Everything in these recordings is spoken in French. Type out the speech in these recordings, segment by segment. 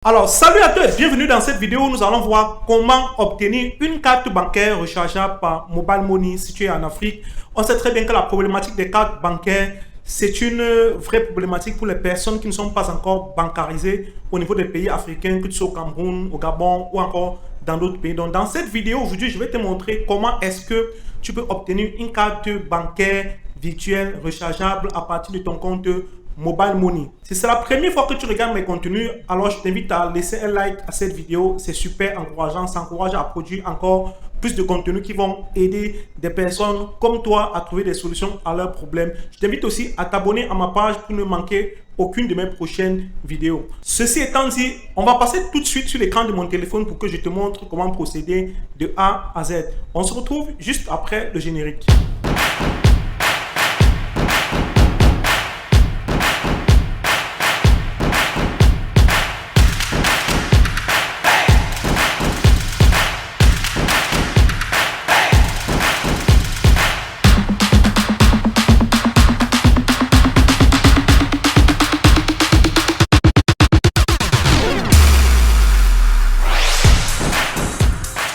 Alors, salut à tous et bienvenue dans cette vidéo où nous allons voir comment obtenir une carte bancaire rechargeable par Mobile Money située en Afrique. On sait très bien que la problématique des cartes bancaires, c'est une vraie problématique pour les personnes qui ne sont pas encore bancarisées au niveau des pays africains, que ce soit au Cameroun, au Gabon ou encore dans d'autres pays. Donc, dans cette vidéo, aujourd'hui, je vais te montrer comment est-ce que tu peux obtenir une carte bancaire virtuelle rechargeable à partir de ton compte Mobile Money. Si c'est la première fois que tu regardes mes contenus, alors je t'invite à laisser un like à cette vidéo. C'est super encourageant, ça encourage à produire encore plus de contenus qui vont aider des personnes comme toi à trouver des solutions à leurs problèmes. Je t'invite aussi à t'abonner à ma page pour ne manquer aucune de mes prochaines vidéos. Ceci étant dit, on va passer tout de suite sur l'écran de mon téléphone pour que je te montre comment procéder de A à Z. On se retrouve juste après le générique.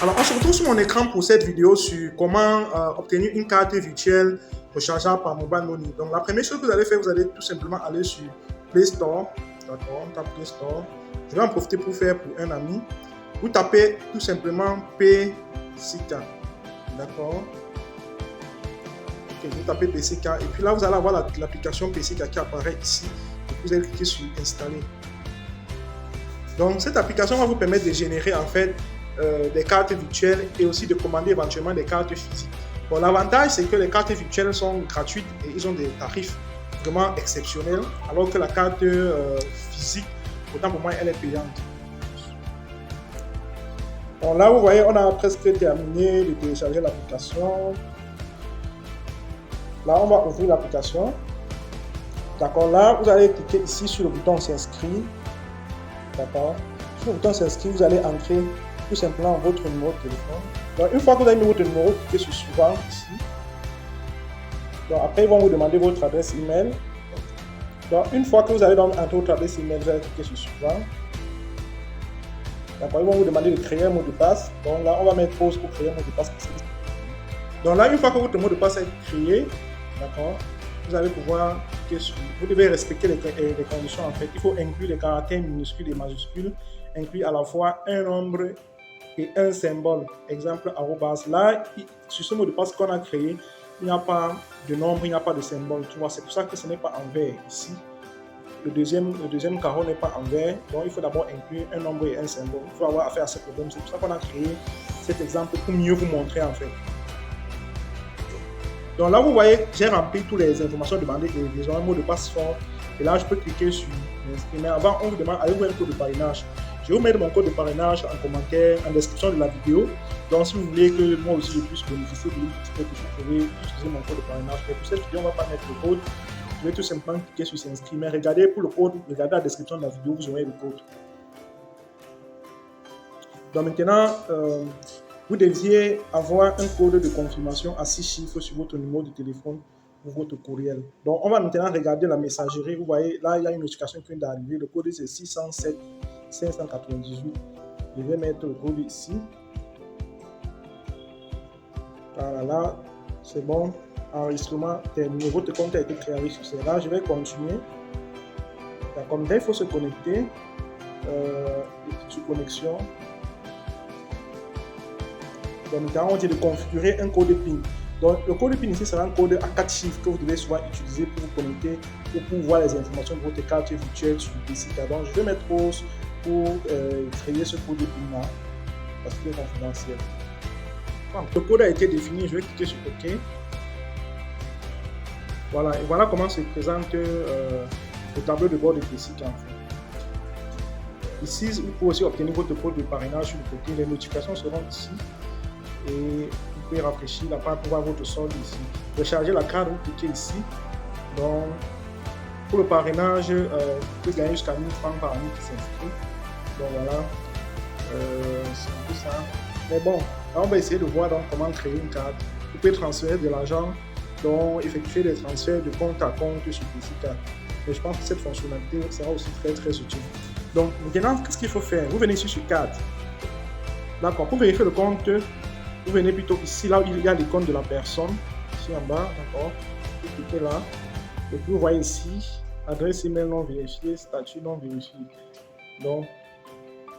Alors, on se retrouve sur mon écran pour cette vidéo sur comment obtenir une carte virtuelle rechargeable par Mobile Money. Donc, la première chose que vous allez faire, vous allez tout simplement aller sur Play Store. D'accord, on tape Play Store. Je vais en profiter pour faire pour un ami. Vous tapez tout simplement PCK. D'accord. Okay, vous tapez PCK et puis là, vous allez avoir l'application PCK qui apparaît ici. Et vous allez cliquer sur Installer. Donc, cette application va vous permettre de générer en fait des cartes virtuelles et aussi de commander éventuellement des cartes physiques. Bon, l'avantage, c'est que les cartes virtuelles sont gratuites et ils ont des tarifs vraiment exceptionnels, alors que la carte physique, autant pour moi, elle est payante. Bon, là, vous voyez, on a presque terminé de télécharger l'application. Là, on va ouvrir l'application. D'accord, là, vous allez cliquer ici sur le bouton s'inscrire. D'accord, sur le bouton s'inscrire, vous allez entrer tout simplement votre numéro de téléphone. Donc, une fois que vous avez mis votre numéro, cliquez sur suivant ici. Donc, après, ils vont vous demander votre adresse email. Donc, une fois que vous avez entré votre adresse email, vous allez cliquer sur suivant. D'accord, ils vont vous demander de créer un mot de passe. Donc là, on va mettre pause pour créer un mot de passe. Donc là, une fois que votre mot de passe est créé, d'accord, vous allez pouvoir cliquer sur. Vous devez respecter les conditions en fait. Il faut inclure les caractères minuscules et majuscules, inclure à la fois un nombre et un symbole, exemple arrobas. Là, sur ce mot de passe qu'on a créé, il n'y a pas de nombre, il n'y a pas de symbole. Tu vois, c'est pour ça que ce n'est pas en vert ici. Le deuxième carreau n'est pas en vert, donc il faut d'abord inclure un nombre et un symbole. Il faut avoir affaire à ce problème. C'est pour ça qu'on a créé cet exemple pour mieux vous montrer en fait. Donc là, vous voyez, j'ai rempli toutes les informations demandées et les mots de passe fort. Et là, je peux cliquer sur m'inscrire. Mais avant, on vous demande, avez-vous un code de parrainage? Je vais vous mettre mon code de parrainage en commentaire, en description de la vidéo. Donc, si vous voulez que moi aussi je puisse bénéficier de l'outil que vous pouvez utiliser mon code de parrainage. Mais pour cette vidéo, on ne va pas mettre le code. Je vais tout simplement cliquer sur s'inscrire. Mais regardez pour le code, regardez la description de la vidéo, vous aurez le code. Donc maintenant, vous deviez avoir un code de confirmation à 6 chiffres sur votre numéro de téléphone ou votre courriel. Donc, on va maintenant regarder la messagerie. Vous voyez, là, il y a une notification qui vient d'arriver. Le code, c'est 607 598. Je vais mettre le code ici. Voilà, là, c'est bon. Enregistrement terminé. Votre compte a été créé sur cela. Je vais continuer. Comme ça, il faut se connecter. Sur connexion. Donc, maintenant, on dit de configurer un code PIN. Donc, le code PIN ici sera un code à 4 chiffres que vous devez souvent utiliser pour vous connecter ou pour voir les informations de votre carte virtuelle sur le site. Donc, je vais mettre pause pour créer ce code PIN là parce qu'il est confidentiel. Le code a été défini, je vais cliquer sur OK. Voilà, et voilà comment se présente le tableau de bord de PCK en fait. Ici, vous pouvez aussi obtenir votre code de parrainage sur le côté. Les notifications seront ici. Et vous pouvez rafraîchir la page pour voir votre solde ici. Recharger la carte, vous cliquez ici. Donc, pour le parrainage, vous pouvez gagner jusqu'à 1000 francs par année qui s'inscrit. Donc voilà, c'est un peu ça. Mais bon, là on va essayer de voir donc comment créer une carte. Vous pouvez transférer de l'argent, donc effectuer des transferts de compte à compte sur PCK. Mais je pense que cette fonctionnalité sera aussi très utile. Donc maintenant, qu'est-ce qu'il faut faire? Vous venez ici sur carte. D'accord, pour vérifier le compte, vous venez plutôt ici, là où il y a l'icône de la personne, ici en bas, d'accord. Vous cliquez là, et puis vous voyez ici, adresse email non vérifiée, statut non vérifié. Donc,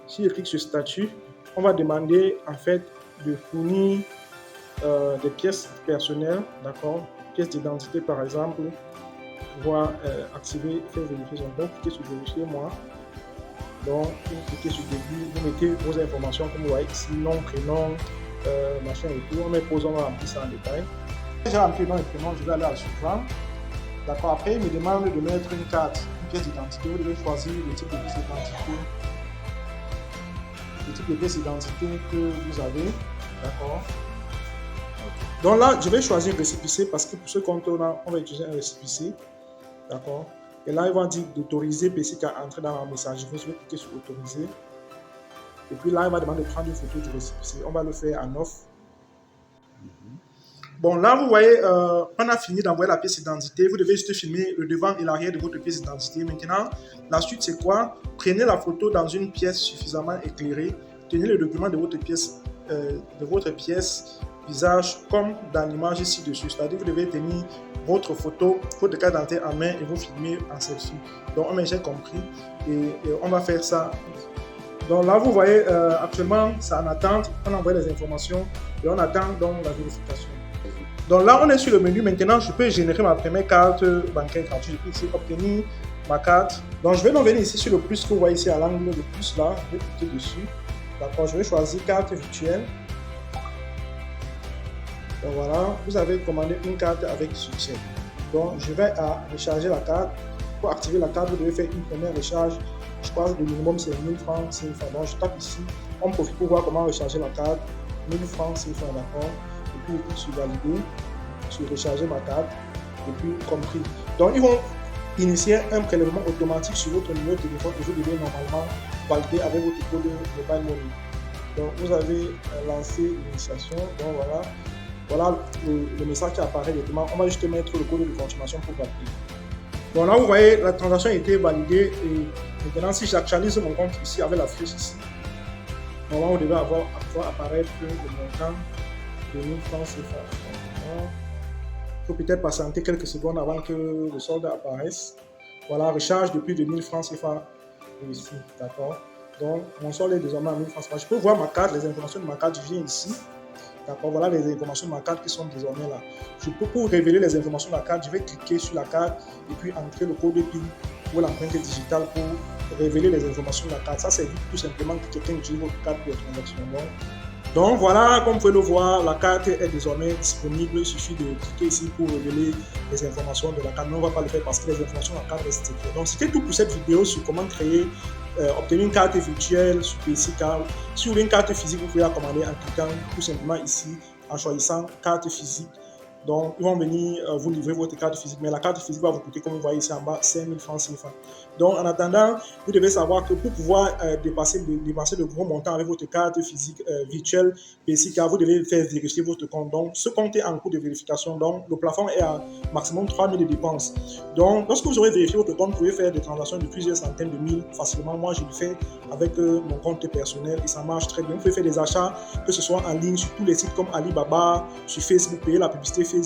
si je clique sur statut, on va demander en fait de fournir des pièces personnelles, d'accord, pièces d'identité par exemple, pouvoir activer, faire vérifier son compte, cliquez sur vérifier moi. Donc, vous cliquez sur début, vous mettez vos informations comme vous voyez ici, nom, prénom, machin et tout. On met pause, on va remplir ça en détail. J'ai rempli le nom et prénom, je vais aller à suivant. D'accord, après il me demande de mettre une carte, une pièce d'identité. Vous devez choisir le type de pièce d'identité. Le type de pièce d'identité que vous avez. D'accord. Donc là, je vais choisir récépissé parce que pour ce compte-là, on va utiliser un récépissé. D'accord. Et là, ils vont dire d'autoriser PCK à entrer dans la messagerie. Je vais cliquer sur autoriser. Et puis là, il va demander de prendre une photo du récépissé. On va le faire en off. Bon, là, vous voyez, on a fini d'envoyer la pièce d'identité. Vous devez juste filmer le devant et l'arrière de votre pièce d'identité. Maintenant, la suite, c'est quoi? Prenez la photo dans une pièce suffisamment éclairée. Tenez le document de votre pièce visage comme dans l'image ci-dessus. C'est-à-dire que vous devez tenir votre photo, votre carte d'identité en main et vous filmer en selfie. Donc, j'ai compris et on va faire ça. Donc là, vous voyez, actuellement, c'est en attente. On envoie les informations et on attend donc la vérification. Donc là, on est sur le menu. Maintenant, je peux générer ma première carte bancaire gratuite. Je peux ici obtenir ma carte. Donc, je vais donc venir ici sur le plus que vous voyez ici à l'angle de plus là. Je vais cliquer dessus. D'accord, je vais choisir carte virtuelle. Donc voilà, vous avez commandé une carte avec succès. Donc, je vais à recharger la carte. Pour activer la carte, vous devez faire une première recharge. Je crois que le minimum c'est 1000 francs, 6 000 francs. Donc, je tape ici. On profite pour voir comment recharger la carte. 1000 francs, 6 000 francs, d'accord. Et puis, je clique sur valider, sur recharger ma carte. Et puis, compris. Donc, ils vont initier un prélèvement automatique sur votre numéro de téléphone et vous devez normalement valider avec votre code Mobile Money. Donc, vous avez lancé l'initiation. Donc, voilà le message qui apparaît directement. On va juste mettre le code de confirmation pour valider. Bon, là, vous voyez, la transaction a été validée et maintenant, si j'actualise mon compte ici avec la flèche ici, normalement, vous devez avoir apparaître le montant de 1000 francs CFA. Il faut peut-être patienter quelques secondes avant que le solde apparaisse. Voilà, recharge de plus de 1000 francs CFA ici, d'accord. Donc, mon solde est désormais à 1000 francs CFA. Je peux voir ma carte, les informations de ma carte, je viens ici. D'accord, voilà les informations de ma carte qui sont désormais là. Pour révéler les informations de la carte, je vais cliquer sur la carte et puis entrer le code PIN ou l'empreinte digitale pour révéler les informations de la carte. Ça, c'est tout simplement que quelqu'un utilise votre carte pour les transactions. Donc voilà, comme vous pouvez le voir, la carte est désormais disponible. Il suffit de cliquer ici pour révéler les informations de la carte. Mais on ne va pas le faire parce que les informations de la carte restent secrètes. Donc c'était tout pour cette vidéo sur comment créer, obtenir une carte virtuelle sur PCK. Si vous voulez une carte physique, vous pouvez la commander en cliquant tout simplement ici, en choisissant carte physique. Donc, ils vont venir vous livrer votre carte physique, mais la carte physique va vous coûter, comme vous voyez ici en bas, 5 000 francs CFA. Donc, en attendant, vous devez savoir que pour pouvoir dépenser de gros montants avec votre carte physique virtuelle PCK, vous devez faire vérifier votre compte. Donc, ce compte est en cours de vérification. Donc, le plafond est à maximum 3 000 de dépenses. Donc, lorsque vous aurez vérifié votre compte, vous pouvez faire des transactions de plusieurs centaines de mille facilement. Moi, je le fais avec mon compte personnel et ça marche très bien. Vous pouvez faire des achats, que ce soit en ligne sur tous les sites comme Alibaba, sur Facebook, payer la publicité Facebook